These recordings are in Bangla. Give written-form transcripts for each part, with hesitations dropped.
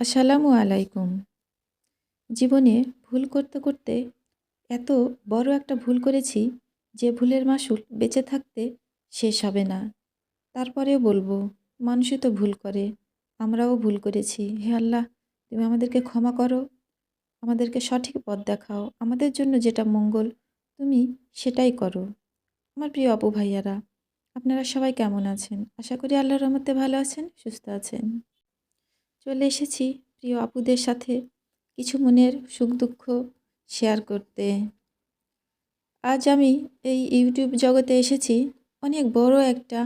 আসসালামু আলাইকুম। জীবনে ভুল করতে করতে এত বড় একটা ভুল করেছি যে ভুলের মাসুল বেঁচে থাকতে শেষ হবে না। তারপরেও বলবো, মানুষই তো ভুল করে, আমরাও ভুল করেছি। হে আল্লাহ, তুমি আমাদেরকে ক্ষমা করো, আমাদেরকে সঠিক পথ দেখাও, আমাদের জন্য যেটা মঙ্গল তুমি সেটাই করো। আমার প্রিয় আপু ভাইয়ারা, আপনারা সবাই কেমন আছেন? আশা করি আল্লাহর রহমতে ভালো আছেন, সুস্থ আছেন। চলে এসেছি প্রিয় আপুদের সাথে কিছু মনের সুখ দুঃখ শেয়ার করতে। আজ আমি এই ইউটিউব জগতে এসেছি অনেক বড় একটা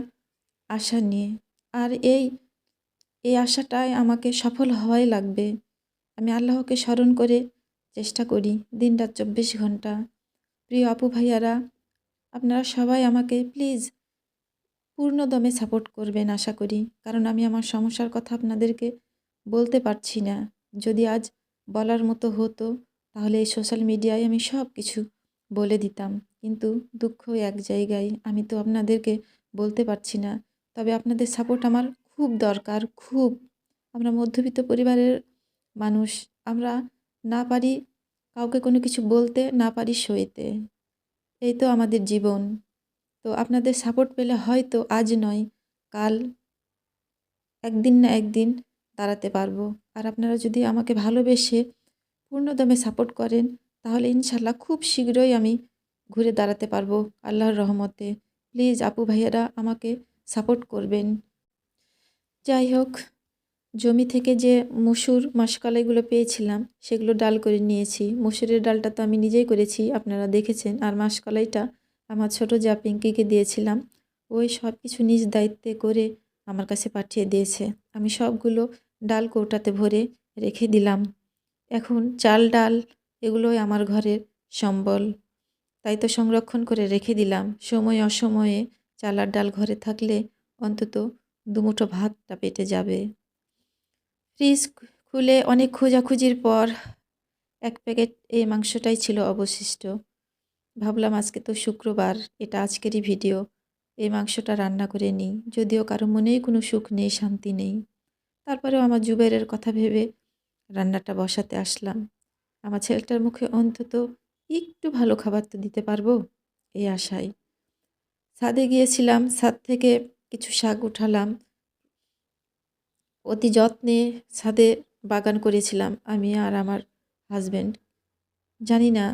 আশা নিয়ে। আর এই আশাটায় আমাকে সফল হওয়াই লাগবে। আমি আল্লাহকে স্মরণ করে চেষ্টা করি দিনরাত 24 ঘন্টা। প্রিয় আপু ভাইয়ারা, আপনারা সবাই আমাকে প্লিজ পূর্ণ দমে সাপোর্ট করবেন আশা করি। কারণ আমি আমার সমস্যার কথা আপনাদেরকে বলতে পারছি না। যদি আজ বলার মতো হতো তাহলে এই সোশ্যাল মিডিয়ায় আমি সব কিছু বলে দিতাম। কিন্তু দুঃখ এক জায়গায়, আমি তো আপনাদেরকে বলতে পারছি না। তবে আপনাদের সাপোর্ট আমার খুব দরকার, খুব। আমরা মধ্যবিত্ত পরিবারের মানুষ। আমরা না পারি কাউকে কোনো কিছু বলতে, না পারি সইতে। এই তো আমাদের জীবন। তো আপনাদের সাপোর্ট পেলে হয়তো আজ নয়, কাল একদিন না একদিন দাঁড়াতে পারবো। আর আপনারা যদি আমাকে ভালোবেসে পূর্ণদমে সাপোর্ট করেন তাহলে ইনশাল্লাহ খুব শীঘ্রই আমি ঘুরে দাঁড়াতে পারবো আল্লাহর রহমতে। প্লিজ আপু ভাইয়েরা আমাকে সাপোর্ট করবেন। যাই হোক, জমি থেকে যে মসুর মাসকলাইগুলো পেয়েছিলাম সেগুলো ডাল করে নিয়েছি। মসুরের ডালটা তো আমি নিজেই করেছি, আপনারা দেখেছেন। আর মাসকলাইটা আমার ছোট যা পিঙ্কিকে দিয়েছিলাম, ওই সব কিছু নিজ দায়িত্বে করে আমার কাছে পাঠিয়ে দিয়েছে। আমি সবগুলো ডাল কৌটাতে ভরে রেখে দিলাম। এখন চাল ডাল এগুলোই আমার ঘরের সম্বল, তাই তো সংরক্ষণ করে রেখে দিলাম। সময় অসময়ে চাল আর ডাল ঘরে থাকলে অন্তত দুমুঠো ভাতটা পেটে যাবে। ফ্রিজ খুলে অনেক খোঁজাখুঁজির পর এক প্যাকেট এই মাংসটাই ছিল অবশিষ্ট। ভাবলাম আজকে তো শুক্রবার, এটা আজকেরই ভিডিও, এই মাংসটা রান্না করে নিই। যদিও কারো মনেই কোনো সুখ নেই, শান্তি নেই। তারপরেও আমার জুবেরের কথা ভেবে রান্নাটা বসাতে আসলাম। আমার ছেলেটার মুখে অন্তত একটু ভালো খাবার তো দিতে পারবো, এই আশায়। ছাদে গিয়েছিলাম, ছাদ থেকে কিছু শাক উঠালাম। অতি যত্নে ছাদে বাগান করেছিলাম আমি আর আমার হাজব্যান্ড। জানি না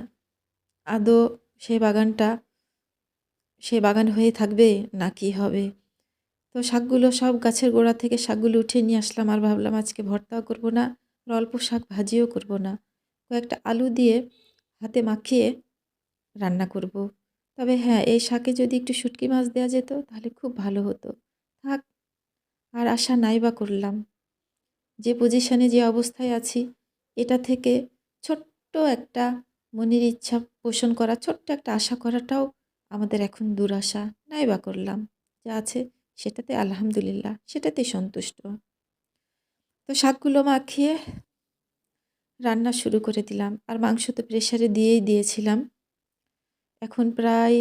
আদৌ সেই বাগানটা সে বাগান হয়ে থাকবে না কি হবে। তো শাকগুলো সব গাছের গোড়া থেকে শাকগুলো উঠে নিয়ে আসলাম। আর ভাবলাম আজকে ভর্তাও করব না, আর অল্প শাক ভাজিও করব না, কয়েকটা আলু দিয়ে হাতে মাখিয়ে রান্না করব। তবে হ্যাঁ, এই শাকে যদি একটু শুটকি মাছ দেওয়া যেত তাহলে খুব ভালো হতো। থাক, আর আশা নাই বা করলাম। যে পজিশনে যে অবস্থায় আছি, এটা থেকে ছোট্ট একটা মনের ইচ্ছা পোষণ করা, ছোট্ট একটা আশা করাটাও আমাদের এখন দুরাশা। নাই বা করলাম, যা আছে সেটাতে আলহামদুলিল্লাহ, সেটাতেই সন্তুষ্ট। তো শাকগুলো মাখিয়ে রান্না শুরু করে দিলাম। আর মাংস তো প্রেসারে দিয়েই দিয়েছিলাম। এখন প্রায়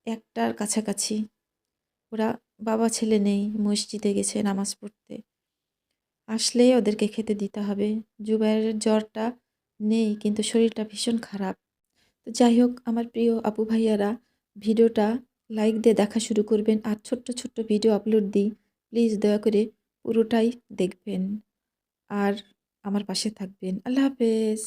1টার কাছাকাছি। ওরা বাবা ছেলে নেই, মসজিদে গেছে নামাজ পড়তে। আসলেই ওদেরকে খেতে দিতে হবে। জুবাইরের জ্বরটা নেই, কিন্তু শরীরটা ভীষণ খারাপ। তো যাই হোক, আমার প্রিয় আপু ভাইয়ারা, ভিডিওটা লাইক দিয়ে দেখা শুরু করবেন। আর ছোট্ট ছোট্ট ভিডিও আপলোড দিই, প্লিজ দয়া করে পুরোটাই দেখবেন আর আমার পাশে থাকবেন। আল্লাহ হাফেজ।